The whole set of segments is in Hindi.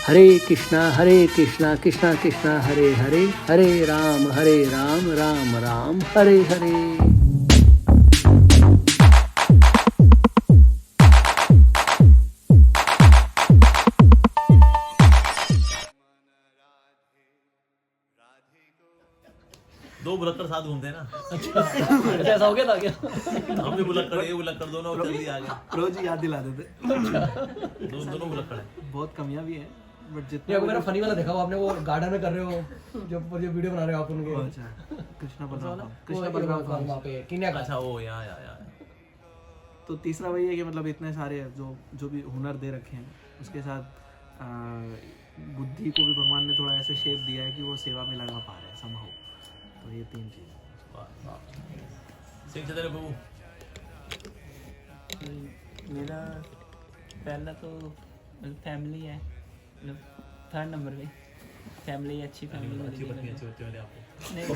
हरे कृष्णा कृष्णा कृष्णा हरे हरे, हरे राम राम राम हरे हरे। दो बुलक्कड़ साथ घूमते हैं ना। अच्छा ऐसा हो गया था क्या? हम भी बुलक्कड़, ये बुलक्कड़ दोनों जल्दी आ गए। रोज ही याद दिला देते। दोनों बुलक्कड़ है। बहुत कमियां भी हैं बट जितने ये मेरा फनी वाला देखा हो आपने, वो गार्डन में कर रहे हो जो वीडियो बना रहे हो आप उनके। अच्छा कृष्णा बलराम वहाँ पे किन्या का। अच्छा वो या तो तीसरा वही है कि मतलब इतने सारे जो भी हुनर दे रखे हैं उसके साथ बुद्धि को भी भगवान ने थोड़ा ऐसे शेप दिया है कि वो सेवा में लगा पा रहे हैं समहाउ। तो ये तीन चीज़। सिंह चंद्र बाबू, मेरा पहला तो फैमिली है, मतलब थर्ड नंबर पे फैमिली, अच्छी फैमिली अच्छी मिली पत्नी, है अच्छे बच्चे वाले आपको। नहीं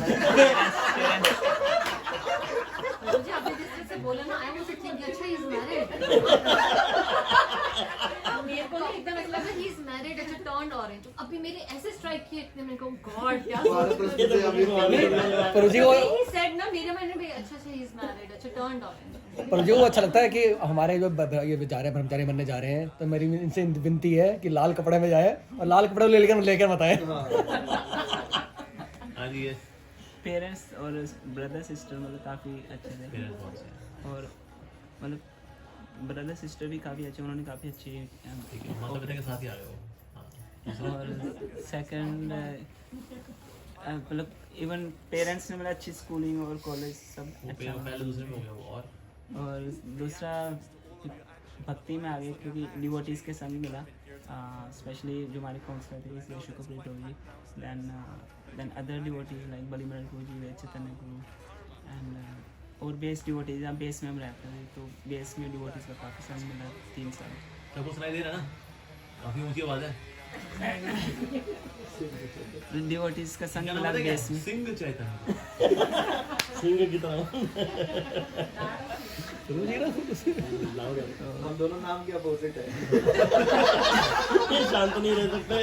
मुझे आपने जिस तरह से बोला ना, आई वाज थिंकिंग अच्छा ही इज मैरिड। मेरे को एकदम ऐसा लगा ही इज मैरिड, अच्छा टर्न्ड ऑरेंज। अभी मेरे ऐसे स्ट्राइक किए इतने, मैंने कहा गॉड क्या पर जी वो ही सेड ना, मेरे मन में अच्छा ही इज मैरिड, अच्छा टर्न्ड ऑरेंज। पर जो अच्छा लगता है कि हमारे जो ये जा रहे हैं ब्रह्मचारी बनने जा रहे हैं, तो मेरी इनसे विनती है कि लाल कपड़े में जाए और लाल कपड़े लेकर बताएं। हाँ जी, ये पेरेंट्स और ब्रदर सिस्टर मतलब काफ़ी अच्छे थे, पेरेंट्स बहुत से। और मतलब ब्रदर सिस्टर भी काफ़ी अच्छे, उन्होंने काफ़ी अच्छी ठीक है, माता पिता के साथ ही आ गए हो। हाँ। और सेकंड मतलब इवन पेरेंट्स ने मतलब अच्छी स्कूलिंग और कॉलेज सब वो अच्छा। पहले दूसरे में हो गया वो। और दूसरा भक्ति में आ गए क्योंकि डिवोटीज़ के संग मिला, स्पेशली जो हमारे काउंसलर थे जैसे अशोक प्रीटो जी, then other devotees like बलीमरण Guru ji, Veda Chaitanya Guru and और बेस डिवोटीज। यहाँ बेस में हम रहते थे तो बेस में डिवोटीज़ का काफ़ी संग मिला 3 साल। सबको सुनाई दे रहा है ना, काफी ऊंची आवाज है। डिवोटीज़ का संग क्या नाम मिला है क्या? बेस में। सिंह चैतन्य। सिंह की तरह। हम दोनों नाम के अपोजिट है। शांत नहीं रह सकते।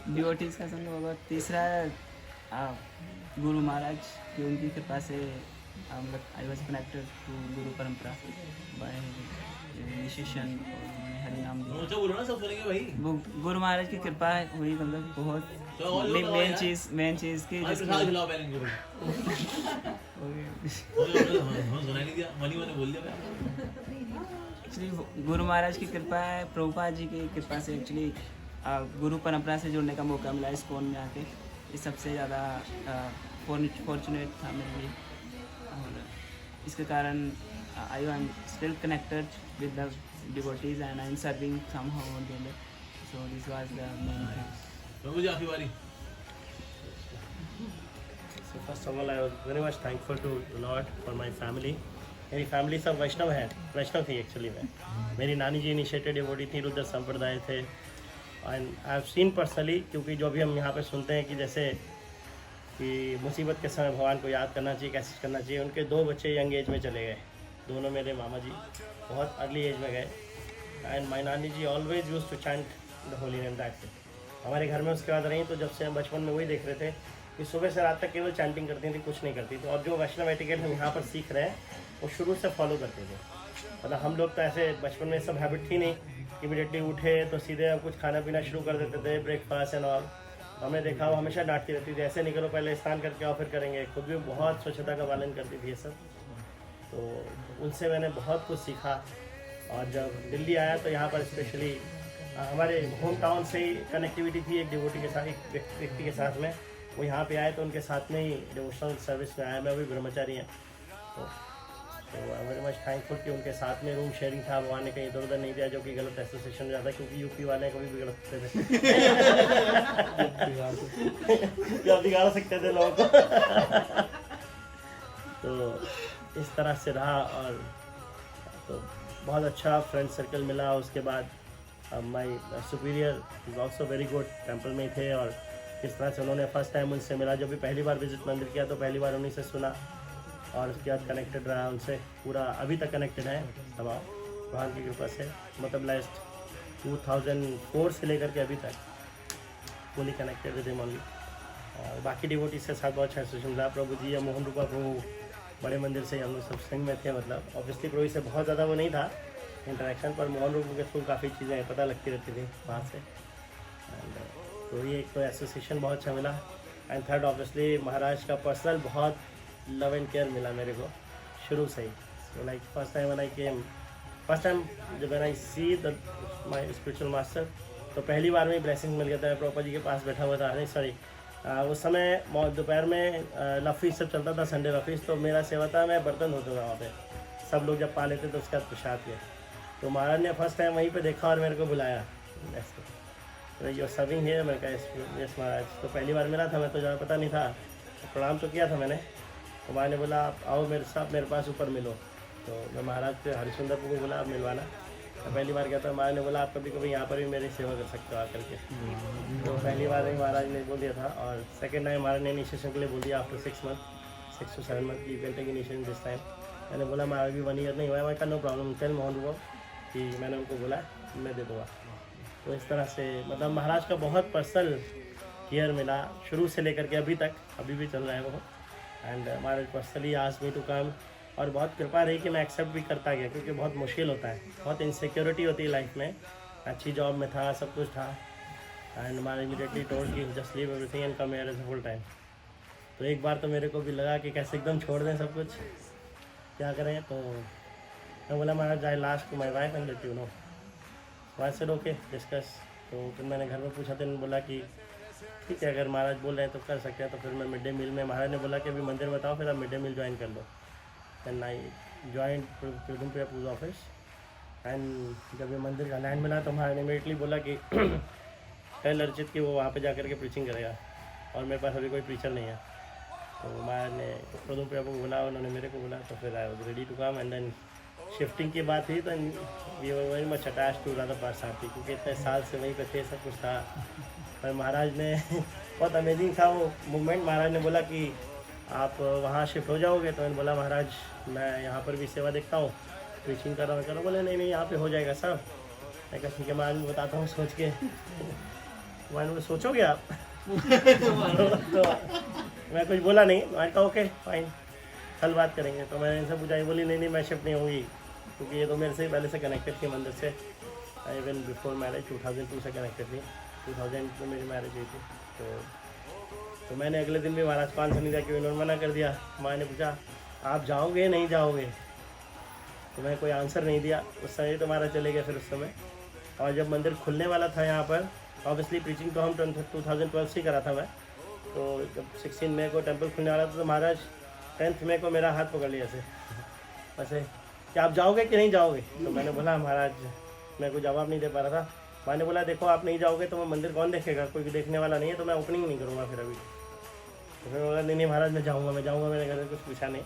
डिवोटीज़ का संग होगा। तीसरा गुरु महाराज की, उनकी कृपा से आई वॉज कनेक्टेड टू गुरु परंपरा बाय इनिशिएशन और हरि नाम दिया। अच्छा बोलो ना, सब सुनेंगे भाई। वो गुरु महाराज की कृपा हुई, मतलब बहुत मेन चीज़ की प्रसाद खिलाओ पहले इनको भाई। हम सुनाई नहीं दिया, मनी मैंने बोल दिया भाई। एक्चुअली गुरु महाराज की कृपा है, प्रभुपाद जी की कृपा से एक्चुअली गुरु परंपरा से जुड़ने का मौका मिला इस्कॉन में आके। ये सबसे ज़्यादा फॉर्चुनेट था मेरे लिए, और इसके कारण I am still connected with the devotees and I am serving somehow on there. So this was the main thing. Prabhu ji आपकी बारी। So first of all, I was very much thankful to the Lord for my family. मेरी फैमिली सब वैष्णव है, वैष्णव थी एक्चुअली में। मेरी नानी जी इनिशिएटेड डिवोटी थी, रुद्र संप्रदाय थे। And I have seen personally, क्योंकि जो भी हम यहाँ पे सुनते हैं कि जैसे कि मुसीबत के समय भगवान को याद करना चाहिए, कैसे करना चाहिए। उनके 2 बच्चे यंग एज में चले गए, दोनों मेरे मामा जी बहुत अर्ली एज में गए। And my nani ji always use to chant the holy name that day. हमारे घर में उसके बाद रही, तो जब से हम बचपन में वही देख रहे थे कि सुबह से रात तक केवल चैंटिंग करती थी, कुछ नहीं करती। तो अब जो वैष्णव एटिकेट हम यहाँ पर सीख रहे हैं वो शुरू से फॉलो करते थे। मतलब हम लोग तो ऐसे बचपन में सब हैबिट थी नहीं, इमीडिएटली उठे तो सीधे हम कुछ खाना पीना शुरू कर देते थे, ब्रेकफास्ट एंड ऑल। हमने देखा वो हमेशा डांटती रहती थी, ऐसे निकलो पहले स्नान करके आओ फिर करेंगे। खुद भी बहुत स्वच्छता का पालन करती थी ये सब। तो उनसे मैंने बहुत कुछ सीखा। और जब दिल्ली आया तो यहाँ पर स्पेशली हमारे होम टाउन से ही कनेक्टिविटी थी एक डिवोटी के साथ, एक व्यक्ति के साथ में। वो यहाँ पे आए तो उनके साथ में ही डिवोशनल सर्विस में आया। मैं भी ब्रह्मचारी हैं, तो I am very much thankful कि उनके साथ में रूम शेयरिंग था। भगवान ने कहीं इधर उधर नहीं दिया, जो कि गलत एसोसिएशन में जाता है, क्योंकि यूपी वाले कभी भी गलत थे क्या बिगाड़ सकते थे लोगों को। तो इस तरह से रहा, और तो बहुत अच्छा फ्रेंड सर्कल मिला। उसके बाद my superior is also very good, temple में थे। और किस तरह से उन्होंने फर्स्ट टाइम उनसे मिला, जब भी पहली बार विजिट मंदिर किया तो पहली बार उन्हीं से सुना, और उसके बाद कनेक्टेड रहा उनसे पूरा, अभी तक कनेक्टेड है तमाम। भगवान की कृपा से मतलब लास्ट 2004 से लेकर के अभी तक fully connected with him only. और बाकी डिवोटीज के साथ बहुत अच्छा एसोसिएशन मिला। प्रभु जी या मोहन रूपा प्रभु बड़े मंदिर से हम लोग सब संग में थे, मतलब ऑब्वियसली प्रभु से बहुत ज़्यादा वो नहीं था इंटरेक्शन, पर मोहन रूप के थ्रू काफ़ी चीज़ें पता लगती रहती थी वहाँ से। एंड तो ये एक तो एसोसिएशन बहुत अच्छा मिला। एंड थर्ड ऑब्वियसली महाराज का पर्सनल बहुत लव एंड केयर मिला मेरे को शुरू से ही। सो लाइक फर्स्ट टाइम जब when I see the my spiritual master, तो पहली बार में ही ब्लेसिंग मिल गया था। मैं प्रभुपाद जी के पास बैठा हुआ था, नहीं सॉरी उस समय दोपहर में लफीज सब चलता था, संडे लफीज, तो मेरा सेवा था, मैं बर्तन धोता था वहाँ पे। सब लोग जब पा लेते तो उसका प्रसाद किया, तो महाराज ने फर्स्ट टाइम वहीं पे देखा और मेरे को बुलाया, तो यू सर्विंग है, मैंने कहा यस महाराज। तो पहली बार मिला था, मैं तो ज़्यादा पता नहीं था, तो प्रणाम तो किया था मैंने। तो महाराज ने बोला आप आओ मेरे साथ, मेरे पास ऊपर मिलो। तो मैं महाराज से हरिश्चंद्र को बोला आप मिलवाना। तो पहली बार क्या था, महाराज ने बोला आप कभी कभी यहाँ पर भी मेरी सेवा कर सकते हो आकर के। तो पहली बार ही महाराज ने बोल दिया था। और सेकेंड टाइम महाराज ने इनिशिएशन के लिए बोल दिया after 6 to 7 month you can take initiation this time. मैंने बोला महाराज भी 1 ईयर नहीं हुआ है, मैं नो प्रॉब्लम टेल मोहन रूप कि मैंने उनको बोला मैं दे दूँगा। तो इस तरह से मतलब महाराज का बहुत पर्सनल केयर मिला शुरू से लेकर के अभी तक, अभी भी चल रहा है वो। And Maharaj personally asked me to come, और बहुत कृपा रही कि मैं एक्सेप्ट भी करता गया, क्योंकि बहुत मुश्किल होता है, बहुत इनसिक्योरिटी होती है लाइफ में। अच्छी जॉब में था, सब कुछ था, एंड महाराज इमीडिएटली टोल्ड कि just leave everything and come here as a full time. तो एक बार तो मेरे को भी लगा कि कैसे एकदम छोड़ दें सब कुछ, क्या करें। तो मैं बोला Maharaj I last to my wife and let you know. Why said okay discuss. तो फिर मैंने घर में पूछा, तो इन्होंने बोला कि ठीक है अगर महाराज बोल रहे हैं तो कर सकते हैं। तो फिर मैं मिड डे मील में, महाराज ने बोला कि अभी मंदिर बताओ, फिर आप मिड डे मील ज्वाइन कर लो। And I join Pradumpriya puja office. And जब ये मंदिर का लैंड मिला तो महाराज ने इमीडिएटली बोला कि टेल अर्चित कि वो वहाँ पे जाकर के प्रीचिंग करेगा, और मेरे पास अभी कोई प्रीचर नहीं है। तो महाराज ने प्रदुमप्रिया को बोला, उन्होंने मेरे को बोला, तो फिर I was ready to come. And then shifting की बात हुई तो we were very much attach to Radha Parthasarathi, क्योंकि इतने साल से वहीं पे थे, सब कुछ था। पर महाराज ने बहुत अमेजिंग था वो मूवमेंट। महाराज ने बोला कि आप वहाँ शिफ्ट हो जाओगे, तो मैंने बोला महाराज मैं यहाँ पर भी सेवा देखता हूँ, प्रीचिंग कर रहा हूँ। बोले नहीं यहाँ पे हो जाएगा सब। मैं कहा ठीक है महाराज मैं बताता हूँ सोच के। मैंने सोचोगे आप? तो मैं कुछ बोला नहीं, मैंने कहा ओके फाइन कल बात करेंगे। तो मैंने इनसे पूछा, बोली नहीं मैं शिफ्ट नहीं होंगी, क्योंकि ये तो मेरे से पहले से कनेक्टेड थी मंदिर से। इवन बिफोर मैरिज 2002 से कनेक्टेड थी, 2000 में मेरी मैरिज हुई थी। तो मैंने अगले दिन भी महाराज को आंसर नहीं दिया, क्योंकि उन्होंने मना कर दिया। माँ ने पूछा आप जाओगे नहीं जाओगे, तो मैं कोई आंसर नहीं दिया। उस समय तो महाराज चले गए फिर उस समय। और जब मंदिर खुलने वाला था यहाँ पर, ऑब्वियसली प्रीचिंग तो हम 2012 से ही करा था मैं। तो जब 16 मई को टेम्पल खुलने वाला था, तो महाराज 10 मई को मेरा हाथ पकड़ लिया वैसे कि आप जाओगे कि नहीं जाओगे। तो मैंने बोला महाराज मैं कोई जवाब नहीं दे पा रहा था। मैंने बोला देखो आप नहीं जाओगे तो मैं मंदिर कौन देखेगा, कोई देखने वाला नहीं है, तो मैं ओपनिंग नहीं करूँगा फिर अभी। तो फिर बोला नहीं महाराज मैं जाऊँगा। मैंने घर में कुछ पूछा नहीं।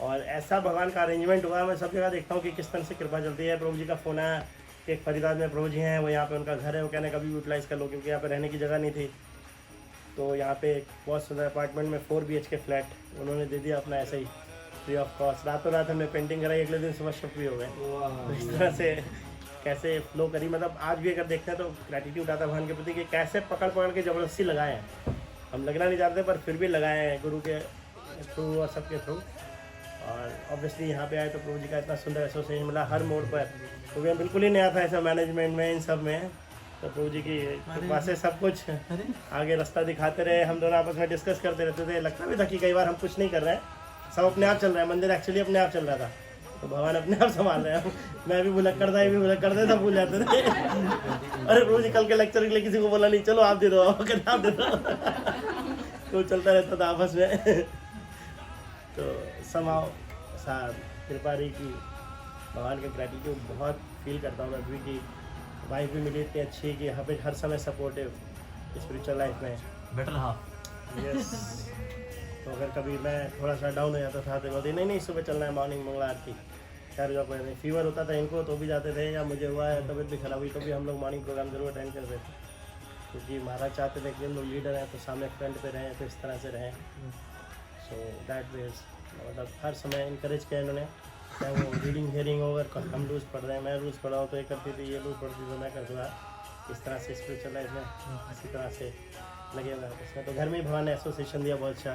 और ऐसा भगवान का अरेंजमेंट हुआ, मैं सब जगह देखता हूँ कि किस तरह से कृपा चलती है। प्रभु जी का फ़ोन आया, एक फरीदाबाद में प्रभु जी हैं, वो यहाँ पे उनका घर है, वो कहने कभी यूटिलाइज़ कर लो, क्योंकि यहाँ पे रहने की जगह नहीं थी। तो यहाँ पे एक बहुत सुंदर अपार्टमेंट में 4 BHK फ्लैट उन्होंने दे दिया अपना ऐसे ही फ्री ऑफ कॉस्ट। रातों रात हमने पेंटिंग कराई, अगले दिन सुबह शिफ्ट भी हो गए। तो इस तरह से कैसे फ्लो करी, मतलब आज भी अगर देखते हैं तो ग्रैटिट्यूड आता है भगवान के प्रति कि कैसे पकड़ के ज़बरदस्ती लगाए हैं। हम लगना नहीं चाहते पर फिर भी लगाए हैं गुरु के थ्रू और सबके थ्रू। और ऑब्वियसली यहाँ पे आए तो प्रभु जी का इतना सुंदर एसोसिएशन मिला हर मोड़ पर, क्योंकि मैं बिल्कुल ही नया था ऐसा मैनेजमेंट में, इन सब में। तो प्रभु जी की कृपा से सब कुछ आगे रास्ता दिखाते रहे। हम दोनों आपस में डिस्कस करते रहते थे। लगता भी था कि कई बार हम कुछ नहीं कर रहे हैं, सब अपने आप चल रहा है, मंदिर एक्चुअली अपने आप चल रहा था, तो भगवान अपने आप संभाल रहे हैं। मैं भी भुलक्कड़ था, ये भी भुलक्कड़ थे, सब भूल जाते थे। अरे प्रभु जी कल के लेक्चर के लिए किसी को बोला नहीं, चलो आप दे दो, आप दे दो। तो चलता रहता था आपस में। तो समाओ साहब कृपा रही कि भगवान के ग्रैटिट्यूड बहुत फील करता हूँ मैं भी, कि वाइफ भी मिली इतनी अच्छी कि यहाँ पे हर समय सपोर्टिव स्पिरिचुअल लाइफ में बेटर हाफ। यस। तो अगर कभी मैं थोड़ा सा डाउन हो जाता था तो बोलती नहीं सुबह चलना है, मॉर्निंग मंगला आरती 4 बजे पहले। फीवर होता था इनको तो भी जाते थे, या मुझे हुआ है तबीयत भी खराब हुई तो भी हम लोग मॉर्निंग प्रोग्राम जरूर अटेंड करते थे, क्योंकि महाराज चाहते थे कि हम लोग लीडर हैं तो सामने फ्रंट पे रहें, तो इस तरह से रहें। सो दैट वेज मतलब हर समय इनकरेज किया इन्होंने। चाहे वो रीडिंग हेयरिंग हो, अगर हम लूज पढ़ रहे हैं, मैं लूज पढ़ा हूँ तो ये करती थी, ये लूज पढ़ती थी तो मैं कर दूँगा। इस तरह से स्पिरिचुअल लाइफ में इसी तरह से लगे हुए हैं उसमें। तो घर में ही भगवान ने एसोसिएशन दिया बहुत अच्छा,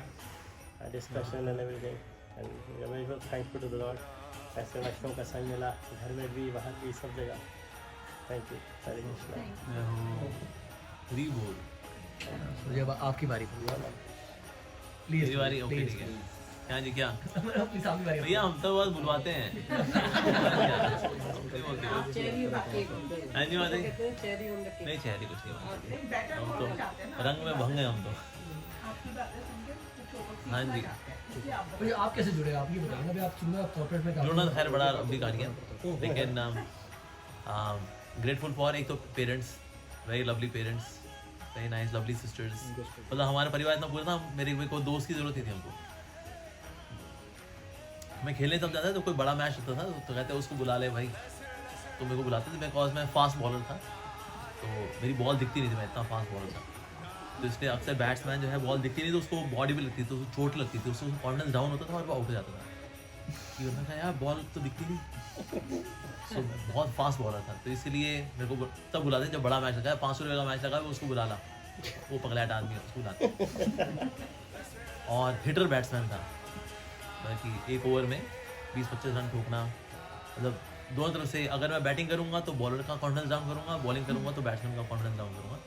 discussion and everything, and very thankful to the lord. ऐसे वैष्णव का संग मिला घर में भी, बाहर भी, सब जगह। थैंक यू, हरे कृष्णा। हरी बोल। मुझे अब आपकी बारी प्लीज। मेरी बारी, ओके ठीक है। क्या जी क्या प्लीज आपकी बारी। भैया हम तो बस बुलवाते हैं। हाँ जी माता जी। नहीं चेहरी कुछ नहीं, हम तो रंग में भंग है हम तो। हाँ जी, भैया आप कैसे जुड़े, आप ये बताइए ना। अभी आप सुनना कॉर्पोरेट में काम जुड़ना तो खैर बड़ा लंबी कहानी है, लेकिन ग्रेटफुल फॉर एक तो parents, very lovely parents, very nice lovely sisters. मतलब हमारा परिवार इतना पूरा था, मेरे को दोस्त की जरूरत ही थी हमको। मैं खेलने तब जाता था तो कोई बड़ा मैच होता था तो कहते उसको बुला ले भाई, तो मेरे को बुलाते थे। बिकॉज मैं फास्ट बॉलर था तो मेरी बॉल दिखती नहीं थी, मैं इतना फास्ट बॉलर था। तो इसलिए अक्सर बैट्समैन जो है बॉल दिखती नहीं तो उसको बॉडी भी लगती थी, तो उसको चोट लगती थी, उसको कॉन्फिडेंस डाउन होता था और वो आउट हो जाता था कि उन्होंने कहा यार बॉल तो दिखती नहीं। सो बहुत फास्ट बॉलर था तो इसलिए मेरे को तब बुलाते जब बड़ा मैच लगा है, 500 रुपये का मैच लगा है, उसको बुला ला, वो पगलाट आदमी है उसको बुलाते। और हिटर बैट्समैन था, कि एक ओवर में 20-25 रन ठोकना, मतलब दोनों तरफ से। अगर मैं बैटिंग करूंगा तो बॉलर का कॉन्फिडेंस डाउन करूंगा, बॉलिंग करूंगा तो बैट्समैन का कॉन्फिडेंस डाउन करूंगा।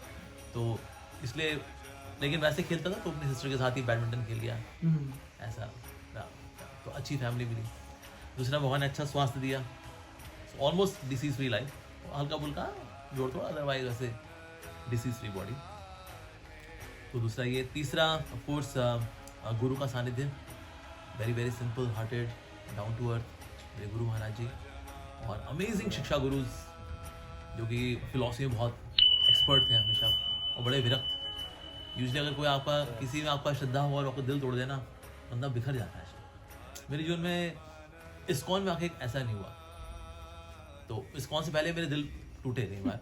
तो इसलिए, लेकिन वैसे खेलता था तो अपनी सिस्टर के साथ ही बैडमिंटन खेल लिया, ऐसा रहा। तो अच्छी फैमिली मिली। दूसरा भगवान ने अच्छा स्वास्थ्य दिया, ऑलमोस्ट डिसीज फ्री लाइफ, हल्का फुल्का जोड़ थोड़ा, अदरवाइज वैसे डिसीज फ्री बॉडी। तो दूसरा ये। तीसरा ऑफकोर्स गुरु का सानिध्य, very very simple hearted, down to earth मेरे गुरु महाराज जी, और अमेजिंग शिक्षा गुरुज जो कि फिलॉसफी में बहुत एक्सपर्ट थे हमेशा, और बड़े विरक्त। यूजली अगर कोई आपका किसी में आपका श्रद्धा हो और आपको दिल तोड़ देना, बंदा बिखर जाता है। मेरे जीवन में इस्कॉन में आके ऐसा नहीं हुआ। तो इस्कॉन से पहले मेरे दिल टूटे कई बार,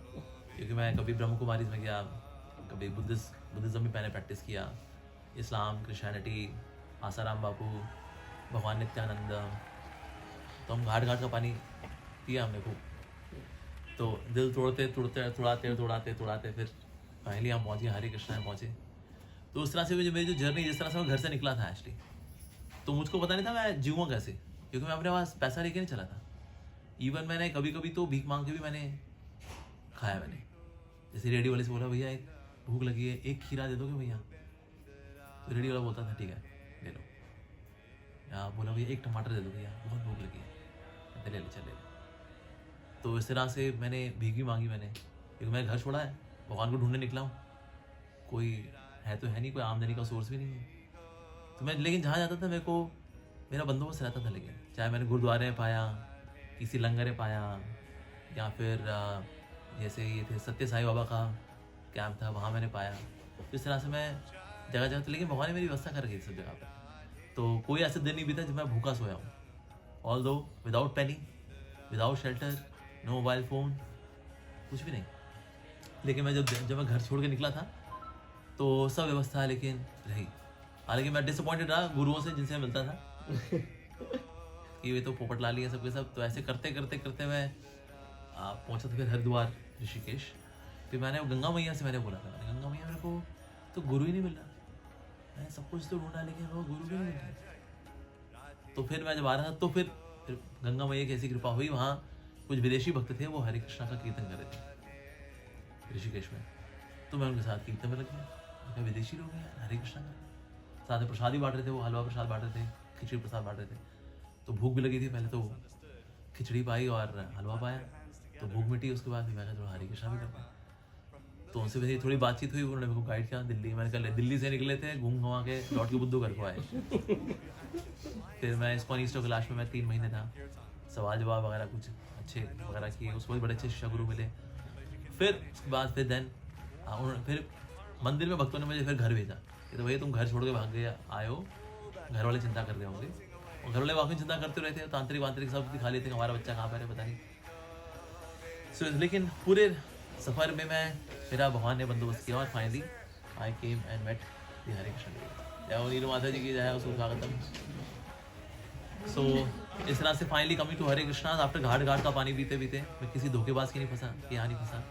क्योंकि मैं कभी ब्रह्म कुमारीज में गया, कभी बुद्धिज्म में मैंने प्रैक्टिस किया, इस्लाम, क्रिश्चियनिटी, आसाराम बापू, भगवान नित्यानंद। तो हम घाट घाट का पानी पिया हमने खूब। तो दिल तोड़ाते फिर फाइनली हम पहुँचे, हरे कृष्णा में पहुँचे। तो उस तरह से मेरी जो जर्नी, जिस तरह से मैं घर से निकला था एक्चुअली, तो मुझको पता नहीं था मैं जीऊँगा कैसे, क्योंकि मैं अपने पास पैसा लेके नहीं चला था। इवन मैंने कभी कभी तो भीख मांग के भी मैंने खाया। मैंने जैसे रेडी वाले से बोला भैया एक भूख लगी है, एक खीरा दे दोगे भैया? तो रेडी वाला बोलता था ठीक है ले लो। या बोला भैया एक टमाटर दे दो भैया, बहुत भूख लगी है, ले लो चल ले लो। तो इस तरह से मैंने भीख भी मांगी मैंने, क्योंकि मैंने घर छोड़ा है, भगवान को ढूंढने निकला हूँ, कोई है तो है नहीं, कोई आमदनी का सोर्स भी नहीं है। तो मैं लेकिन जहाँ जाता था मेरे को मेरा बंदोबस्त रहता था। लेकिन चाहे मैंने गुरुद्वारे में पाया, किसी लंगर में पाया, या फिर जैसे ये थे सत्य साई बाबा का कैंप था, वहाँ मैंने पाया। इस तरह से मैं जगह जगह, लेकिन भगवान ने मेरी व्यवस्था कर रखी सब जगह पर। तो कोई ऐसा दिन नहीं बीता जब मैं भूखा सोया हूँ, although without penny, without shelter, no mobile phone, कुछ भी नहीं। लेकिन मैं जब मैं घर छोड़ के निकला था तो सब व्यवस्था लेकिन रही। हालांकि मैं डिसअपॉइंटेड रहा गुरुओं से जिनसे मिलता था कि वे तो पोपट ला लिया सबके सब। तो ऐसे करते करते करते मैं पहुंचा था फिर हरिद्वार, ऋषिकेश। फिर मैंने गंगा मैया से मैंने बोला था, गंगा मैया मेरे को तो गुरु ही नहीं मिल रहा, मैंने सब कुछ तो ढूंढा लेकिन वो गुरु भी नहीं मिल रहा। तो फिर मैं जब आ रहा था तो फिर गंगा मैया की ऐसी कृपा हुई, वहाँ कुछ विदेशी भक्त थे, वो हरे कृष्णा का कीर्तन कर रहे थे ऋषिकेश में। तो मैं उनके साथ कीर्तन में लग गया। विदेशी लोग हैं हरे कृष्णा कर, साथ में प्रसाद ही बांट रहे थे, वो हलवा प्रसाद बांट रहे थे, खिचड़ी प्रसाद बांट रहे थे। तो भूख भी लगी थी, पहले तो खिचड़ी पाई और हलवा पाया, तो भूख मिटी। उसके बाद मैं थोड़ा हरे कृष्णा भी करता। तो उनसे मेरी थोड़ी बातचीत हुई, उन्होंने मेरे को गाइड किया दिल्ली। मैंने कल दिल्ली से निकले थे, घूम घुमा के लौट के बुद्धू घर को आए। फिर मैं इस्कॉन ईस्ट कैलाश में मैं 3 महीने था, सवाल जवाब वगैरह कुछ अच्छे वगैरह किए, उसको भी बड़े अच्छे शिक्षा गुरु मिले। फिर उसके बाद फिर मंदिर में भक्तों ने मुझे फिर घर भेजा कि तो भैया तुम घर छोड़ के भाग गए आए हो, घर वाले चिंता कर रहे होंगे। और घर वाले वाकई चिंता करते रहते, तांत्रिक वांत्रिक सब दिखा लेते हैं, हमारा बच्चा कहाँ पर है पता नहीं। लेकिन पूरे सफ़र में मेरा भगवान ने बंदोबस्त किया और finally I came and met the Hare Krishna. जय हो नीलू माता जी की जय हो, सुस्वागतम। सो इस तरह से finally coming to Hare Krishna after घाट घाट का पानी पीते पीते मैं किसी धोखेबाज की नहीं फंसा कि यहाँ नहीं फंसा.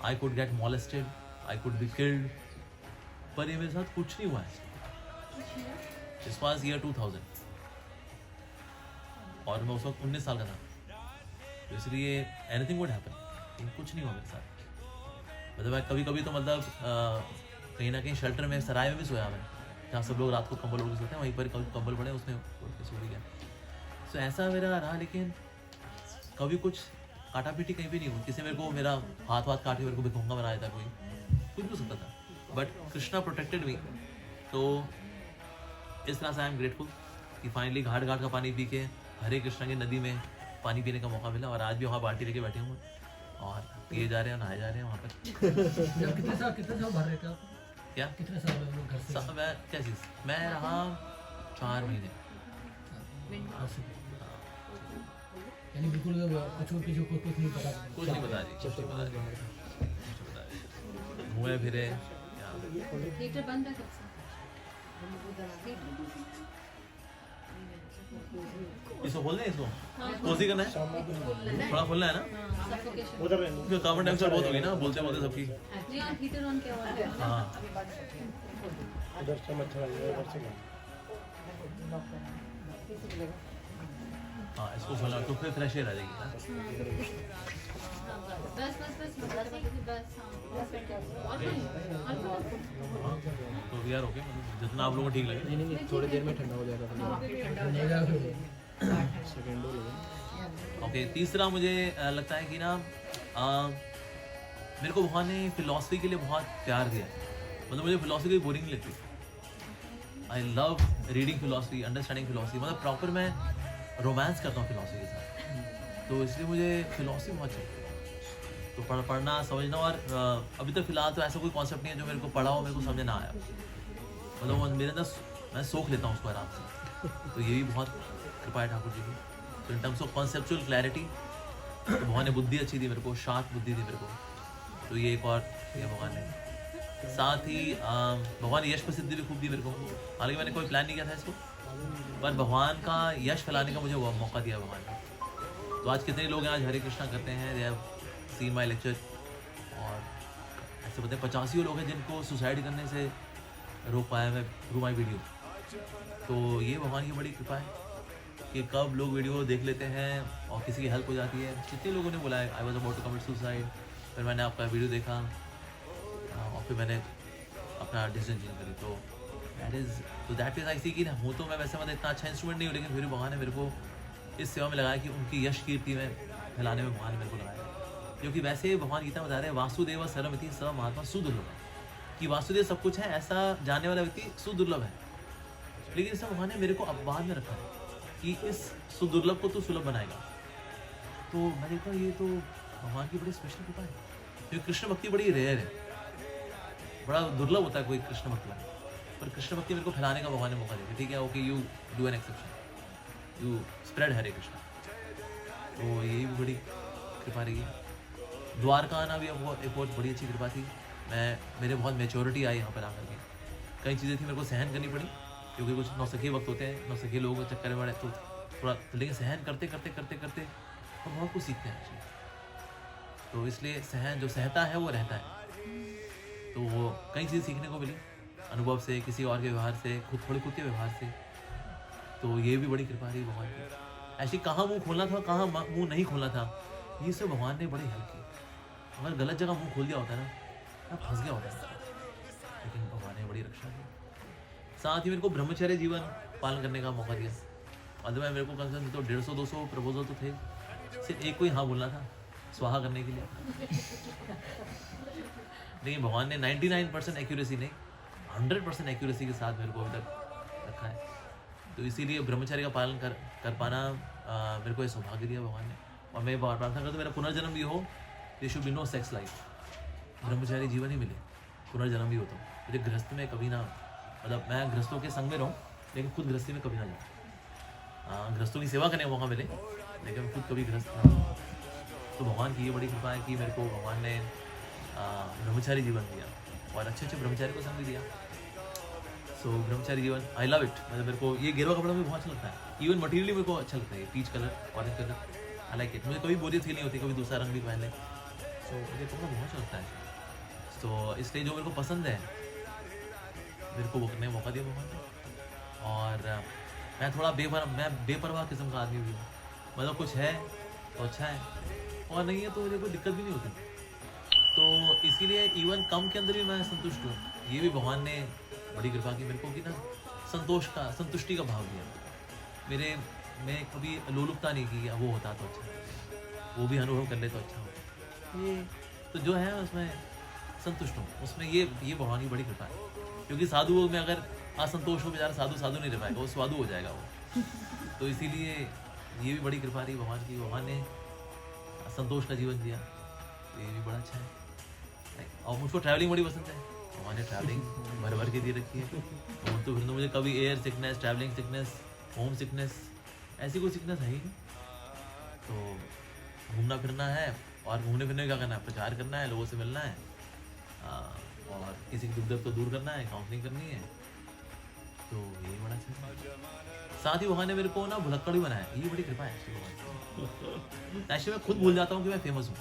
I could get molested, I could be killed, पर ये मेरे साथ कुछ नहीं हुआ है. दिस वाज ईयर 2000 और मैं उस वक्त 19 साल का था. तो इसलिए एनीथिंग वुड हैपन, कुछ नहीं हुआ मेरे साथ. मतलब मैं कभी कभी तो मतलब कहीं ना कहीं शेल्टर में सराय में भी सोया मैं, जहाँ सब लोग रात को कंबल ओढ़ के सोते हैं, वहीं पर कंबल पड़े उसमें ओढ़ के सो भी गया. तो ऐसा मेरा रहा, लेकिन कभी कुछ काटा पीटी कहीं भी नहीं हुई. किसी मेरे को मेरा हाथ काट के मेरे को भिखूंगा बनाया था, कोई कुछ भी हो सकता था, बट कृष्णा प्रोटेक्टेड मी. तो इस तरह से आई एम ग्रेटफुल कि फाइनली घाट घाट का पानी पी के हरे कृष्णा की नदी में पानी पीने का मौका मिला. और आज भी वहाँ बाल्टी लेके बैठे हुए और पिए जा रहे हैं, नहाए जा रहे हैं वहाँ पर. कितने साल भर रहे थे आप? क्या कितने साल में लोग घर से? मैं क्या चीज़, मैं रहा 4 महीने. यानी बिल्कुल कुछ नहीं पता. कुछ नहीं बता रही, कुछ नहीं बता रही. घूमे फिरे. थिएटर बंद है कब से? इसको खोल दें, इसको कोसी करना है, थोड़ा खोलना है ना. सफोकेशन. उधर कार्बन डाइऑक्साइड बहुत होगी ना बोलते बोलते सबकी. जी हाँ, हीटर ऑन क्या हुआ है? हाँ उधर से मच्छर उधर से हाँ, इसको खोलना तो फिर फ्रेश एयर आ जाएगी. बस बस और तो वी आर ओके, जितना आप लोगों को ठीक लगे. नहीं थोड़ी देर में ठंडा हो जाएगा. सेकेंड डो लगा. ओके. तीसरा मुझे लगता है कि ना मेरे को भगवान ने फिलॉसफी के लिए बहुत प्यार दिया. मतलब मुझे फिलॉसफी कोई बोरिंग नहीं लगती. I love reading philosophy, understanding philosophy. मतलब प्रॉपर मैं रोमांस करता हूँ फिलॉसफी के साथ. तो इसलिए मुझे फिलॉसफी बहुत चाहिए. तो पढ़ना समझना. और अभी तक फिलहाल तो ऐसा कोई कॉन्सेप्ट नहीं है जो मेरे को पढ़ा हो मेरे को समझ ना आया. मतलब वो मेरे अंदर मैं सोख लेता हूँ उसको आराम से. तो ये भी बहुत कृपा है ठाकुर जी की. तो in terms of conceptual clarity तो भगवान ने बुद्धि अच्छी दी मेरे को, शार्प बुद्धि दी मेरे को. तो ये एक और दिया भगवान ने. साथ ही भगवान ने यश प्रसिद्धि भी खूब दी मेरे को. हालांकि मैंने कोई प्लान नहीं किया था इसको, पर भगवान का यश फैलाने का मुझे वो मौका दिया भगवान ने. तो आज कितने लोग हैं आज हरे कृष्णा करते हैं. They have seen my lecture. और ऐसे बताए 85 लोग हैं जिनको सुसाइड करने से रोक पाया मैं थ्रू माई वीडियो. तो ये भगवान की बड़ी कृपा है कि कब लोग वीडियो देख लेते हैं और किसी की हेल्प हो जाती है. कितने लोगों ने बोला है I was about to commit suicide, फिर मैंने आपका वीडियो देखा और फिर मैंने अपना डिसीजन चेंज करी. तो दैट इज़ आई सी कि ना हूँ तो मैं वैसे मतलब इतना अच्छा इंस्ट्रूमेंट नहीं हूँ, लेकिन फिर भगवान ने मेरे को इस सेवा में लगाया कि उनकी यश कीर्ति में फैलाने में भगवान ने मेरे को लगाया. क्योंकि वैसे ही भगवान गीता बता रहे हैं वासुदेव सर्वमिति स महात्मा सुदुर्लभ है. कि वासुदेव सब कुछ है ऐसा जानने वाला व्यक्ति सुदुर्लभ है. लेकिन इसमें भगवान ने मेरे को अब बाद में रखा है कि इस सुदुर्लभ को तो सुलभ बनाएगा. तो मैं देखता हूँ ये तो भगवान की बड़ी स्पेशल कृपा है. क्योंकि कृष्ण भक्ति बड़ी रेयर है, बड़ा दुर्लभ होता है कोई कृष्ण भक्ति वाला. पर कृष्ण भक्ति मेरे को फैलाने का भगवान ने मौका दिया. ठीक है, okay, you do an exception, you spread Hare Krishna. तो यही भी बड़ी कृपा रही. द्वारका आना भी एक बहुत बड़ी अच्छी कृपा थी. मेरे बहुत मेच्योरिटी आई यहाँ पर आकर के. कई चीज़ें थी मेरे को सहन करनी पड़ी, क्योंकि कुछ नौसखी वक्त होते हैं, नौसखी लोग चक्कर में पड़े तो थोड़ा, लेकिन सहन करते तो बहुत कुछ सीखते हैं. तो इसलिए सहन जो सहता है वो रहता है. तो वो कई चीज़ें सीखने को मिली अनुभव से, किसी और के व्यवहार से, खुद के व्यवहार से. तो ये भी बड़ी कृपा रही भगवान की. ऐसी कहाँ मुँह खोलना था, कहाँ मुँह नहीं खोलना था, ये सब भगवान ने बड़ी हेल्प की. अगर गलत जगह मुँह खोल दिया होता ना, मैं फंस गया होता. लेकिन भगवान ने बड़ी रक्षा की. साथ ही मेरे को ब्रह्मचर्य जीवन पालन करने का मौका दिया. मतलब मेरे को कम से कम तो 150-200 प्रपोजल तो थे, सिर्फ एक को ही हाँ बोलना था स्वाहा करने के लिए. लेकिन भगवान ने 99% एक्यूरेसी नहीं, 100% एक्यूरेसी के साथ मेरे को अभी तक रखा है. तो इसीलिए ब्रह्मचर्य का पालन कर पाना मेरे को ये सौभाग्य दिया भगवान ने. और मैं प्रार्थना करता हूँ मेरा पुनर्जन्म भी हो, they should be no sex life. ब्रह्मचारी जीवन ही मिले, पुनर्जन्म भी होता हूँ. मुझे गृहस्थ में कभी ना, मतलब मैं गृहस्थों के संग में रहूँ लेकिन खुद गृहस्थी में कभी ना जाऊँ. गृहस्थों की सेवा करने का मौका मिले लेकिन खुद कभी गृहस्थ ना हूँ. तो भगवान की ये बड़ी कृपा है कि मेरे को भगवान ने ब्रह्मचारी जीवन दिया और अच्छे ब्रह्मचारी को संग भी दिया. सो ब्रह्मचारी जीवन आई लव इट, मतलब मेरे को ये गेरुआ कपड़ा मुझे बहुत अच्छा लगता है, इवन मटेरियली मेरे को अच्छा लगता है, peach colour, orange colour, I like it. मुझे कभी बोरियत फील नहीं होती कभी दूसरा रंग भी पहन ले, सो मुझे कपड़ा बहुत अच्छा लगता है। तो इसलिए जो मेरे को पसंद है मेरे को वो करने का मौका दिया भगवान ने। और मैं थोड़ा बेपरवाह किस्म का आदमी भी हूँ, मतलब कुछ है तो अच्छा है और नहीं है तो मुझे कोई दिक्कत भी नहीं होती। तो इसीलिए इवन कम के अंदर भी मैं संतुष्ट हूँ। ये भी भगवान ने बड़ी कृपा की मेरे को कि ना संतुष्टि का भाव दिया। मैं कभी लोलुपता नहीं की, वो होता तो अच्छा, वो भी अनुभव कर ले तो अच्छा हो। ये तो जो है उसमें संतुष्ट हूँ, उसमें ये भगवान की बड़ी कृपा है। क्योंकि साधुओं में अगर असंतोष हो बेचारा साधु नहीं रह पाएगा, वो स्वादु हो जाएगा वो। तो इसीलिए ये भी बड़ी कृपा रही भगवान की, भगवान ने संतोष का जीवन दिया, तो ये भी बड़ा अच्छा है। और मुझको ट्रैवलिंग बड़ी पसंद है, भगवान ने ट्रैवलिंग भर के दे रखी है। और तो फिर तो मुझे कभी air sickness, travelling sickness, home sickness ऐसी कोई सिकनेस है ही नहीं। तो घूमना फिरना है, और घूमने फिरने का करना है, प्रचार करना है, लोगों से मिलना है, और किसी की दुख दर्द को दूर करना है, काउंसलिंग करनी है, तो यही बड़ा अच्छा है। साथ ही भगवान ने मेरे को ना भुलक्कड़ भी बनाया, ये बड़ी कृपा है एक्चुअली। मैं खुद भूल जाता हूँ कि मैं फेमस हूँ,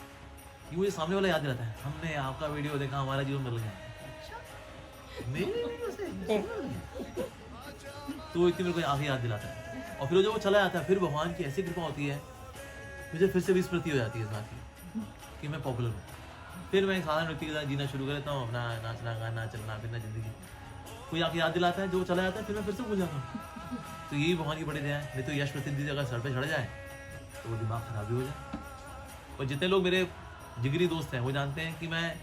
ये मुझे सामने वाला याद रहता है, हमने आपका वीडियो देखा, हमारा जीवन बदल गया, मेरे वीडियो से तो इतनी मेरे को आगे याद दिलाता है। और फिर जब वो चला जाता है, फिर भगवान की ऐसी कृपा होती है, मुझे फिर से भी स्मृति हो जाती है इस बात की कि मैं पॉपुलर हूँ। फिर मैं साधारण व्यक्ति के साथ जीना शुरू कर देता हूँ, अपना नाचना गाना चलना फिरना जिंदगी। कोई आके याद दिलाता है, जो चला जाता है, फिर मैं फिर से भूल जाता हूँ। तो यही भगवान की बड़ी दया है। नहीं तो यश प्रसिद्धि अगर सर पे चढ़ जाए तो वो दिमाग खराब भी हो जाए। और जितने लोग मेरे जिगरी दोस्त हैं वो जानते हैं कि मैं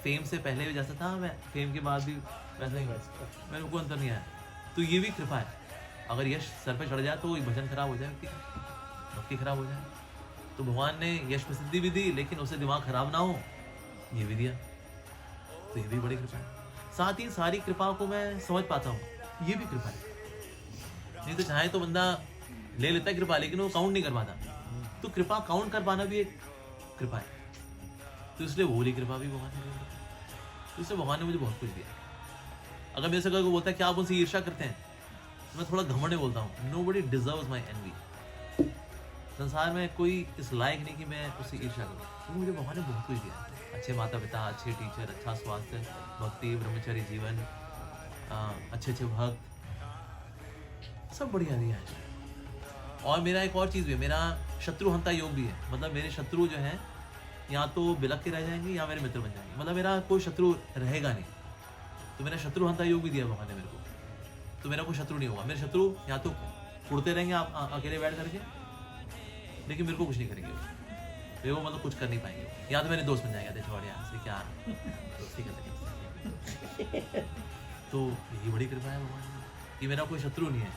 फेम से पहले भी जैसा था, मैं फेम के बाद भी वैसा ही, मेरे को अंतर नहीं आया। तो ये भी कृपा है, अगर यश सर पे चढ़ जाए तो भजन खराब हो जाए, व्यक्ति का भक्ति खराब हो जाए। तो भगवान ने यश प्रसिद्धि भी दी, लेकिन उससे दिमाग खराब ना हो ये भी दिया, तो ये भी बड़ी कृपा है। साथ ही सारी कृपा को मैं समझ पाता हूँ, ये भी कृपा है। नहीं तो चाहे तो बंदा ले लेता है कृपा, लेकिन वो काउंट नहीं कर पाता। तो कृपा काउंट कर पाना भी एक कृपा है, तो इसलिए वो वाली कृपा भी भगवान ने, तो इसलिए भगवान ने मुझे बहुत कुछ दिया। अगर मेरे से कोई बोलता है कि आप उनसे ईर्ष्या करते हैं, तो मैं थोड़ा घमंड में बोलता हूँ, नोबडी डिजर्व्स माय एनवी। संसार में कोई इस लायक नहीं कि मैं उससे ईर्ष्या करूँ, क्योंकि मुझे भगवान ने बहुत कुछ दिया। अच्छे माता पिता, अच्छे टीचर, अच्छा स्वास्थ्य, भक्ति, ब्रह्मचर्य जीवन, अच्छे भक्त, सब बढ़िया दिया है। और मेरा एक और चीज़ भी है, मेरा शत्रुहंता योग भी है। मतलब मेरे शत्रु जो हैं या तो बिलक के रह जाएंगे या मेरे मित्र बन जाएंगे, मतलब मेरा कोई शत्रु रहेगा नहीं। तो मेरा शत्रुहंता योग भी दिया भगवान ने मेरे को, तो मेरा कोई शत्रु नहीं होगा। मेरे शत्रु या तो उड़ते रहेंगे आप अकेले बैठ करके, लेकिन मेरे को कुछ नहीं करेंगे वो मतलब कुछ कर नहीं पाएंगे, या तो मेरे दोस्त बन जाएंगे, छोड़ यहाँ से क्या दोस्ती कर लेंगे। तो यही बड़ी कृपा है भगवान की कि मेरा कोई शत्रु नहीं है।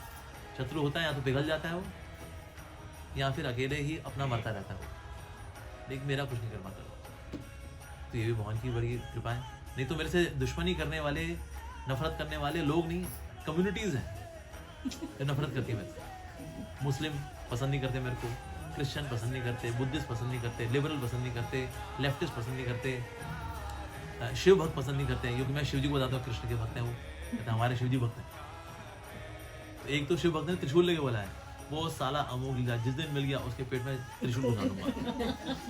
शत्रु होता है या तो पिघल जाता है वो, या फिर अकेले ही अपना मरता रहता है वो, लेकिन मेरा कुछ नहीं कर पाता। तो ये भी भगवान की बड़ी कृपा है। नहीं तो मेरे से दुश्मनी करने वाले, नफरत करने वाले लोग नहीं, कम्युनिटीज़ हैं नफरत करती है मेरे से। मुस्लिम पसंद नहीं करते मेरे को, क्रिश्चियन पसंद नहीं करते, बुद्धिस्ट पसंद नहीं करते, लिबरल पसंद नहीं करते, लेफ्टिस्ट पसंद नहीं करते, शिव भक्त पसंद नहीं करते, क्योंकि मैं शिव जी को बताता हूँ कृष्ण के भक्त हैं वो, कहते हमारे शिव जी भक्त हैं। तो एक तो शिव भक्त ने त्रिशूल लेके बोला है, वो साला अमोघ लीला, जिस दिन मिल गया उसके पेट में त्रिशूल घुसा दूंगा,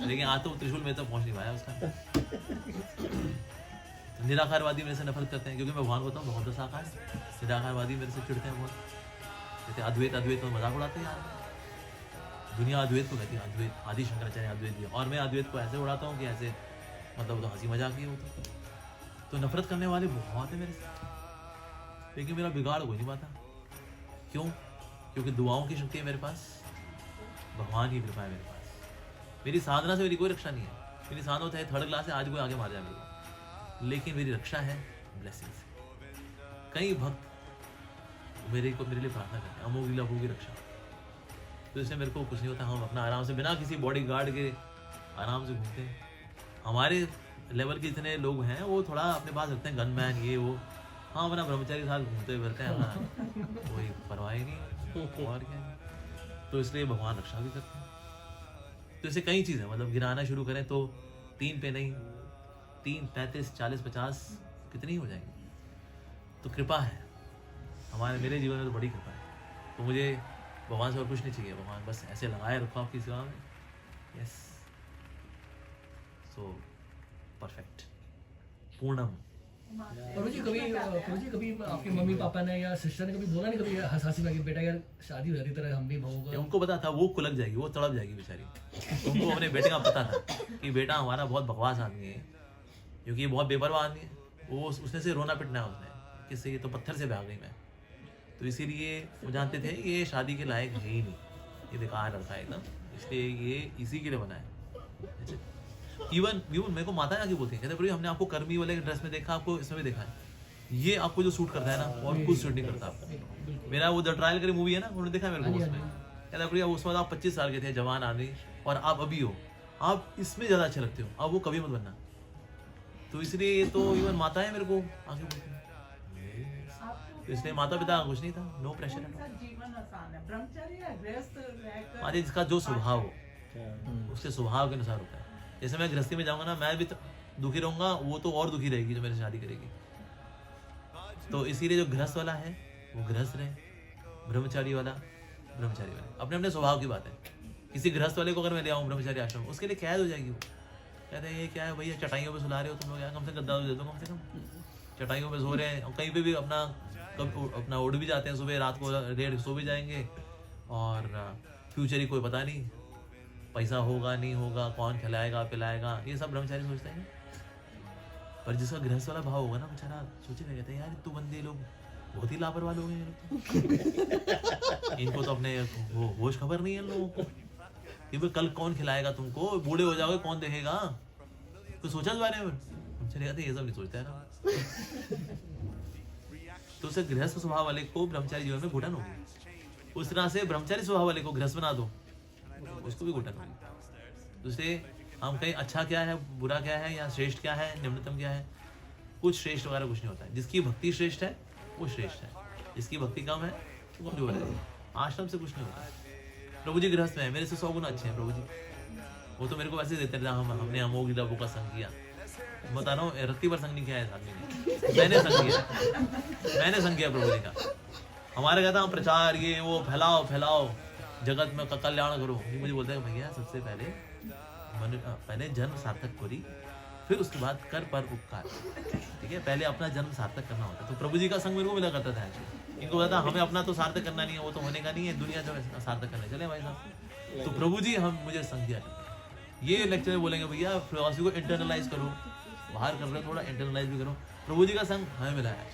लेकिन आज तो त्रिशूल में तक पहुंच नहीं पाया उसका। निराकारवादी मेरे से नफरत करते हैं, क्योंकि मैं भगवान को बताऊँ बहुत साकार है। निराकारवादी मेरे से चिढ़ते हैं बहुत, कहते अद्वैत अद्वैत तो मजाक उड़ाते हैं यार। दुनिया अद्वैत को कहती है, अद्वैत आदि शंकराचार्य अद्वैत भी, और मैं अद्वैत को ऐसे उड़ाता हूँ कि ऐसे मतलब तो हंसी मजाक ही होता। तो नफरत करने वाले बहुत है मेरे से, लेकिन मेरा बिगाड़ हो नहीं पाता। क्यों? क्योंकि दुआओं की शक्ति है मेरे पास, भगवान की कृपा है मेरे पास। मेरी साधना से मेरी कोई रक्षा नहीं है। मेरी साधना है 3rd क्लास से आज कोई आगे मार जाए मेरे को, लेकिन मेरी रक्षा है ब्लेसिंग से। कई भक्त मेरे लिए प्रार्थना करते हैं, अमोघ लीला की रक्षा, तो इससे मेरे को कुछ नहीं होता। हम अपना आराम से बिना किसी बॉडी गार्ड के आराम से घूमते हैं। हमारे लेवल के जितने लोग हैं वो थोड़ा अपने पास रखते हैं गनमैन ये वो, हाँ अपना ब्रह्मचारी के साथ घूमते हुए फिरते हैं, अपना कोई परवाह ही नहीं और क्या है। तो इसलिए भगवान रक्षा भी करते हैं। तो ऐसे कई चीज़ें मतलब गिराना शुरू करें तो 3 पे नहीं, 3, 35, 40, 50 कितनी हो जाएंगी। तो कृपा है, मेरे जीवन में तो बड़ी कृपा है। तो मुझे भगवान से और कुछ नहीं चाहिए। भगवान बस ऐसे लगाए रखो आपकी सेवा में। यस, सो परफेक्ट, पूर्णम। प्रभु जी कभी आपके मम्मी पापा ने या सिस्टर ने कभी बोला नहीं कभी हंसी में कि बेटा यार शादी हो जाती तरह हम भी बहू का? उनको पता था वो कुलक जाएगी, वो तड़प जाएगी बेचारी। उनको अपने बेटे का पता था कि बेटा हमारा बहुत बकवास आदमी है, क्योंकि ये बहुत बेपरवाह आदमी है। वो उसने से रोना पिटना है उसने, किससे? ये तो पत्थर से भाग गई मैं। तो इसीलिए वो जानते थे ये शादी के लायक है ही नहीं, ये बेकार लड़का है एकदम, इसलिए ये इसी के लिए बना है। इवन मेरे को माता आके बोलती है, कहते भाई हमने आपको कर्मी वाले ड्रेस में देखा, आपको इसमें भी देखा है, ये आपको जो सूट करता है ना और कुछ सूट नहीं करता आपको। मेरा वो द ट्रायल करी मूवी है ना, उन्होंने देखा मेरे को उसमें, कहता भैया उस वक्त आप 25 साल के थे, जवान आदमी, और आप अभी हो, आप इसमें ज़्यादा अच्छे लगते हो, आप वो कभी मत बनना। तो इसलिए ये तो इवन माता है मेरे को आगे बोलती है, तो इसलिए माता पिता कुछ नहीं था, नो प्रेशर है। जीवन आसान है, ब्रह्मचर्य गृहस्थ रहकर हाँ, जिसका जो स्वभाव हो उसके स्वभाव के अनुसार होता है। जैसे मैं गृहस्थी में जाऊंगा ना, मैं भी दुखी रहूंगा, वो तो और दुखी रहेगी जो मेरे से शादी करेगी। तो इसीलिए जो गृहस्थ वाला है वो गृहस्थ रहे, ब्रह्मचारी वाला ब्रह्मचारी वाला। अपने अपने स्वभाव की बात है। किसी गृहस्थ वाले को अगर मैं ले आऊँ ब्रह्मचारी आश्रम, उसके लिए कैद हो जाएगी। वो कहते हैं ये क्या है भैया, चटाइयों पे सुला रहे हो तुम लोग, यार कम से कम गद्दा दे दो, कम से कम चटाइयों पे सो रहे हैं, और कहीं पे भी अपना उड़ भी जाते हैं, सुबह रात को लेट सो भी जाएंगे, और फ्यूचर ही कोई पता नहीं, पैसा होगा नहीं होगा, कौन खिलाएगा पिलाएगा, ये सब ब्रह्मचारी सोचते हैं। पर जिसका गृहस्थ वाला भाव होगा ना, बेचारा सोचेगा, कहते हैं यार तो बंदे लोग बहुत ही लापरवाह लोग हैं, इनको तो अपने होश खबर नहीं है इन लोगों को कि भाई कल कौन खिलाएगा तुमको, बूढ़े हो जाओगे कौन देखेगा, तो सोचा इस बारे में? चले जाते ये सब नहीं सोचते है ना। तो उसे गृहस्थ स्वभाव वाले को ब्रह्मचारी जीवन में घुटन होगी, उस तरह से ब्रह्मचारी स्वभाव वाले को गृहस्थ बना दो, उसको भी घुटन होगी। दूसरे हम कहीं अच्छा क्या है, बुरा क्या है, या श्रेष्ठ क्या है, निम्नतम क्या है, कुछ श्रेष्ठ वगैरह कुछ नहीं होता है। जिसकी भक्ति श्रेष्ठ है वो श्रेष्ठ है, जिसकी भक्ति कम है वो कमजोर है। आश्रम से कुछ नहीं होता है। प्रभु जी गृहस्थ में है, मेरे से 100 गुना अच्छे हैं प्रभु जी, वो तो मेरे को वैसे देते रहे, हमने अमोघ डब्बों का संग किया। बता रहा हूँ, रत्ती पर संग नहीं किया है आदमी ने, मैंने संग किया, मैंने संग किया प्रभु जी का। हमारे कहता हम प्रचार ये वो फैलाओ जगत में कल्याण करो। ये मुझे बोलता है भैया सबसे पहले जन्म सार्थक करी, फिर उसके बाद कर पर उपकार, ठीक है, पहले अपना जन्म सार्थक करना होता है। तो प्रभु जी का संग मेरे को मिला करता था, इनको कहता हमें अपना तो सार्थक करना नहीं है, वो तो होने का नहीं है, दुनिया जो है सार्थक करने चले भाई साहब। तो प्रभु जी हम मुझे संग दिया करते। ये लेक्चर में बोलेंगे भैया फिलॉसफी को इंटरनलाइज करो, बाहर कर रहे हो थोड़ा इंटरनलाइज भी करो। प्रभु जी का संग हमें मिला है,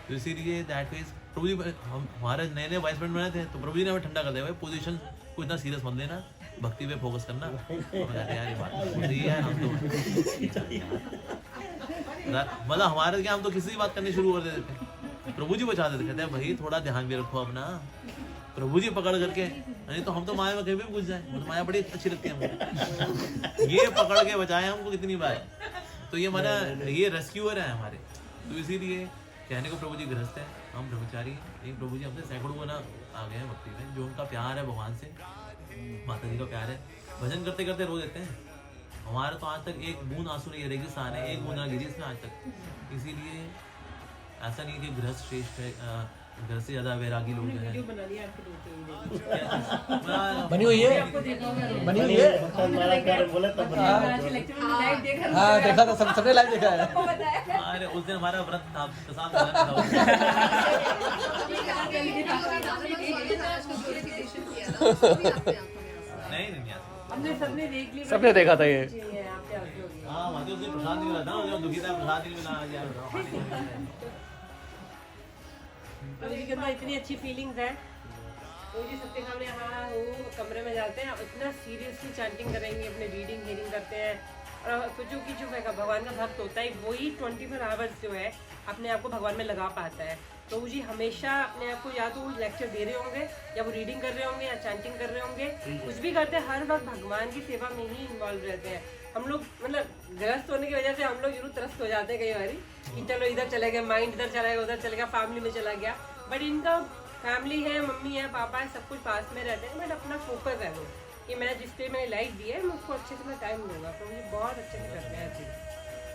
तो इसीलिए दैट मीन्स प्रभु जी हम हमारे नए वाइस प्रेसिडेंट बने थे, तो प्रभु जी ने हमें ठंडा कर दिया, भाई पोजीशन को इतना सीरियस मत लेना, भक्ति पे फोकस करना। यार ये बात सही है, हम तो मतलब हमारे क्या, हम तो किसी की बात करनी शुरू कर देते थे, प्रभु जी बचा देते, कहते हैं भाई थोड़ा ध्यान भी रखो अपना, प्रभु जी पकड़ करके, नहीं तो हम तो माया में कहीं भी घुस जाए, माया बड़ी अच्छी लगती है हमको, ये पकड़ के बचाए हमको कितनी बार। तो ये हमारा ये रेस्क्यूअर है हमारे। तो इसीलिए कहने को प्रभु जी गृहस्थ है, हम ब्रह्मचारी हैं, लेकिन प्रभु जी हमसे सैकड़ों गुना आ गए हैं भक्ति में। जो उनका प्यार है भगवान से, माता जी का प्यार है, भजन करते करते रो देते हैं। हमारा तो आज तक एक बूंद आंसू नहीं, रेगिस्तान है, एक बूंद गिरी इसमें आज तक। इसीलिए ऐसा नहीं कि गृहस्थ श्रेष्ठ है, घर से ज्यादा वैरागी लोग हैं। बनी हुई है, बनी हुई है। बोला तो हाँ देखा था, सबने लाइव देखा है। अरे उस दिन हमारा व्रत था, प्रसाद नहीं सबने देखा था ये। हाँ वहाँ उस दिन प्रसाद नहीं मिला था, जो दुखी था प्रसाद नहीं मिला यार। इतनी अच्छी फीलिंग्स है। तो जी सबके सामने हाँ वो कमरे में जाते हैं, इतना सीरियसली चैंटिंग करेंगे, अपने रीडिंग हियरिंग करते हैं। और सोचो कि जो भगवान का भक्त होता है वही 24 आवर्स जो है अपने आप को भगवान में लगा पाता है। तो जी हमेशा अपने आप को या तो लेक्चर दे रहे होंगे, या वो रीडिंग कर रहे होंगे, या चैंटिंग कर रहे होंगे, कुछ भी करते हैं, हर वक्त भगवान की सेवा में ही इन्वॉल्व रहते हैं। हम लोग मतलब गृहस्थ होने की वजह से हम लोग जरूर त्रस्त हो जाते हैं कई बारी कि चलो इधर चले गए, माइंड इधर चला गया, उधर चले गया, फैमिली में चला गया। बट इनका फैमिली है, मम्मी है, पापा है, सब कुछ पास में रहते हैं। बट अपना फोकस है वो कि मैं जिस पे मैंने लाइफ दी है मैं उसको अच्छे से मैं टाइम दूंगा। तो मुझे बहुत अच्छे से करते हैं चीज़।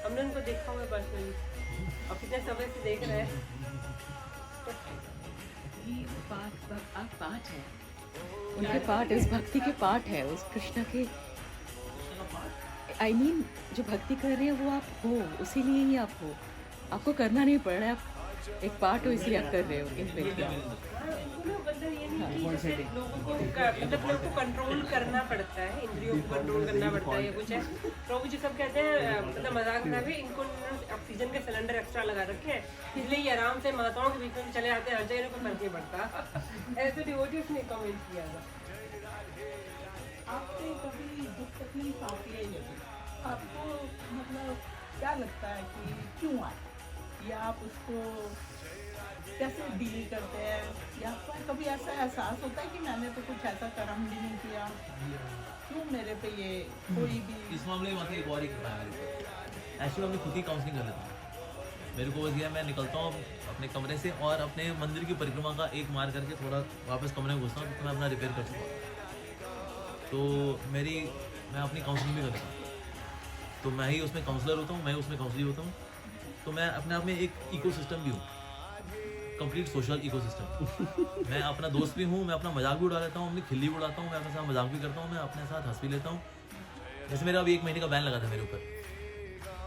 हमने उनको देखा हुआ है पर्सनली और कितने समय से देख रहे हैं। ही आप पार्ट है, उनके पार्ट है, उस भक्ति के पार्ट है, उस कृष्ण के I mean, जो भक्ति कर रहे हैं वो आप हो, उसीलिए ही आप हो, आपको करना नहीं पड़ रहा है, आप एक पार्ट हो इसलिए आप कर रहे हो इन व्यक्ति। मतलब ये नहीं कि जैसे लोगों को मतलब लोगों को कंट्रोल करना पड़ता है, इंद्रियों को कंट्रोल करना पड़ता है या कुछ है। प्रभु जी सब कहते हैं मतलब मजाक ना भी, इनको ऑक्सीजन के सिलेंडर एक्स्ट्रा लगा रखे हैं, इसलिए ये आराम से माताओं के बीच में चले आते हैं, हर जगह को फर्क नहीं पड़ता। ऐसे डिवोटीज ने कमेंट किया था। आपसे कभी दुख तकलीफ आती है यदि आपको मतलब क्या लगता है कि क्यों आए, या आप उसको कैसे डील करते हैं, या आपको कभी ऐसा एहसास होता है कि मैंने तो कुछ ऐसा कर्म भी नहीं किया, क्यों मेरे पे ये कोई भी। इस मामले में मतलब एक और ही कृपा है मेरे को। एक्चुअली मैं खुद ही काउंसलिंग कर लेता हूँ। मेरे को बस ये मैं निकलता हूँ अपने कमरे से और अपने मंदिर की परिक्रमा का एक मार करके थोड़ा वापस कमरे में घुसता हूँ, तो मैं अपना रिपेयर कर चुका हूँ। तो मैं अपनी काउंसलिंग भी कर लेता हूँ, तो मैं ही उसमें काउंसलर होता हूँ, मैं उसमें काउंसलर होता हूँ। तो मैं अपने आप में एक इकोसिस्टम भी हूँ, कंप्लीट सोशल इकोसिस्टम। मैं अपना दोस्त भी हूँ, मैं अपना मजाक भी उड़ा लेता हूँ, अपनी खिल्ली भी उड़ाता हूँ, मैं अपने साथ मजाक भी करता हूँ, मैं अपने साथ हंस भी लेता हूँ। जैसे मेरा अभी 1 महीने का बैन लगा था मेरे ऊपर,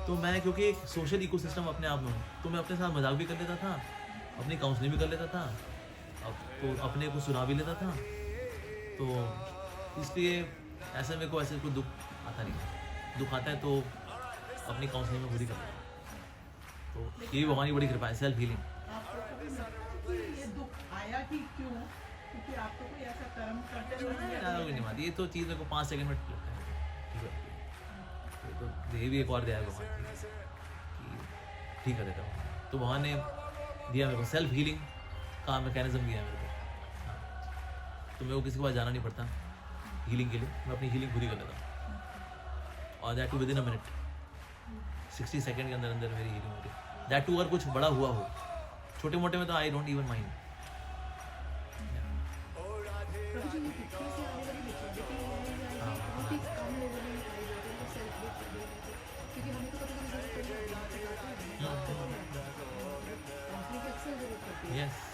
तो मैं क्योंकि एक सोशल इकोसिस्टम अपने आप में हूँ, तो मैं अपने साथ मजाक भी कर लेता था, अपनी काउंसलिंग भी कर लेता था, तो अपने को सुना भी लेता था। तो इसलिए ऐसे मेरे को ऐसे कोई दुख आता नहीं। दुख आता है तो अपनी काउंसलिंग में खुद ही करता हूँ। तो ये भगवान की बड़ी कृपा है, सेल्फ हीलिंग। आपको कभी लगता है कि ये दुख आया कि क्यों, क्योंकि आपको कोई ऐसा कर्म करते नहीं बात, ये तो चीज़ मेरे को 5 सेकंड में लगता है, तो ये भी एक और दिया है भगवान कि ठीक कर देता हूँ। तो भगवान ने दिया मेरे को सेल्फ हीलिंग का मैकेनिज्म दिया है मेरे को। हाँ, तो मेरे को किसी के पास जाना नहीं पड़ता हीलिंग के लिए, मैं अपनी हीलिंग खुद ही कर लेता हूँ। और that too within a minute, 60 second के अंदर अंदर मेरी हीलिंग होती है। दैट टू अगर कुछ बड़ा हुआ हो, छोटे मोटे में तो आई डोंट इवन माइंड।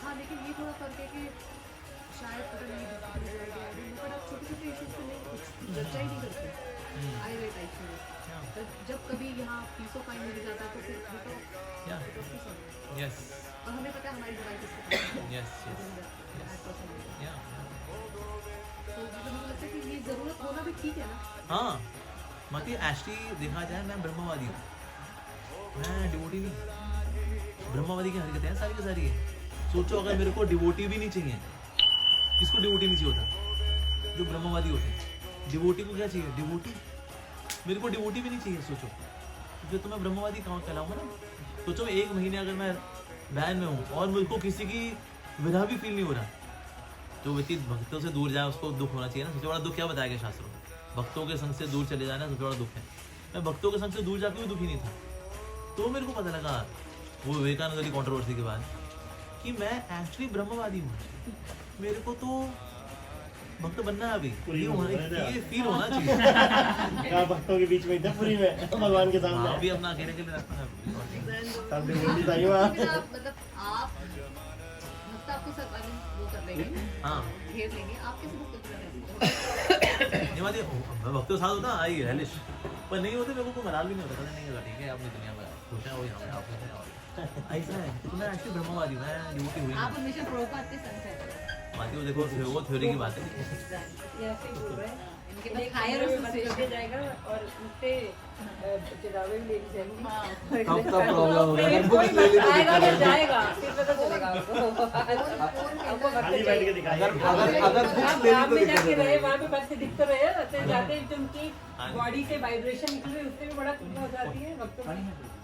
हाँ, लेकिन ये थोड़ा फर्क है कि शायद पता नहीं पर आप छोटे छोटे इश्यूज को नहीं कुछ चर्चा ही नहीं करते। आई रेट एक्चुअली जब कभी यहाँ पीस ऑफ माइंड मिल जाता है तो फिर और हमें पता है हमारी दवाई किसके तो मुझे लगता है कि ये ज़रूरत होना भी ठीक है ना। हाँ मती एक्चुअली देखा जाए मैं ब्रह्मवादी हूँ, मैं डिवोटी नहीं। ब्रह्मवादी की हरकतें हैं सारी की सारी है। सोचो अगर मेरे को डिवोटी भी नहीं चाहिए, किसको डिवोटी नहीं चाहिए होता? जो ब्रह्मवादी होते हैं। डिवोटी को क्या चाहिए? डिवोटी। मेरे को डिवोटी भी नहीं चाहिए। सोचो फिर तो मैं ब्रह्मवादी कहाँ कहलाऊंगा ना। सोचो 1 महीने अगर मैं बैन में हूँ और मुझको किसी की विरह भी फील नहीं हो रहा, जो व्यक्ति भक्तों से दूर जाए उसको दुख होना चाहिए ना। सबसे बड़ा दुख क्या बताया गया शास्त्रों में? भक्तों के संग से दूर चले जाना सबसे बड़ा दुख है। मैं भक्तों के संग से दूर जाकर भी दुखी नहीं था। तो मेरे को पता लगा वो विवेकानंद की कंट्रोवर्सी के बाद कि मैं एक्चुअली ब्रह्मवादी हूँ। मेरे को तो भक्त बनना है अभी, ये फील होना चाहिए। क्या भक्तों के बीच में इतना पूरी में भगवान के सामने अभी अपना अकेले के लिए रखना है। मतलब आप भक्त आपको सब वो कर लेंगे, हाँ घेर लेंगे, आप कैसे भक्त करेंगे? नहीं बात मैं भक्तों के साथ होता आई हेलिश, पर नहीं होते मेरे को मलाल भी नहीं होता। नहीं होता ठीक है अपनी दुनिया में खुश है, वही हम आप खुश हैं। ऐसा है तो मैं एक्चुअली ब्रह्मवादी हूँ, मैं डिवोटी हुई आप हमेशा प्रभुपाद के संग हैं। बाकी वो देखो वो थ्योरी की बात है। ये ऐसे ही बोल रहे हैं। इनके पास हायर एसोसिएशन जाएगा और उससे किताबें भी लेके जाएंगी। तब प्रॉब्लम होगा। फिर कोई बताएगा तो जाएगा, फिर पता चलेगा आपको। खाली बैठ के दिखाइए। अगर आप गाँव में जाके रहे, वहाँ पे बच्चे दिख तो रहे हैं, तो जाते ही उनकी बॉडी से वाइब्रेशन निकल रही है, उससे भी बड़ा खुशी हो जाती है भक्तों की।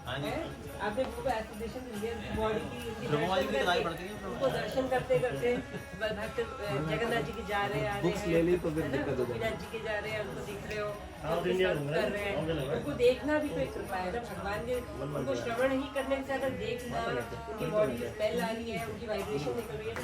आपने एसोसिएशन बॉडी की उनको दर्शन करते करते भक्त जगन्नाथ जी के जा रहे हैं, आ रहे हैं, गोपीनाथ जी के जा रहे हैं, उनको दिख रहे हो, कर रहे हैं। उनको देखना भी तो एक कृपा है ना भगवान के। उनको श्रवण ही करने से अगर देखना, उनकी बॉडी में स्मेल आ रही है, उनकी वाइब्रेशन निकल रही है,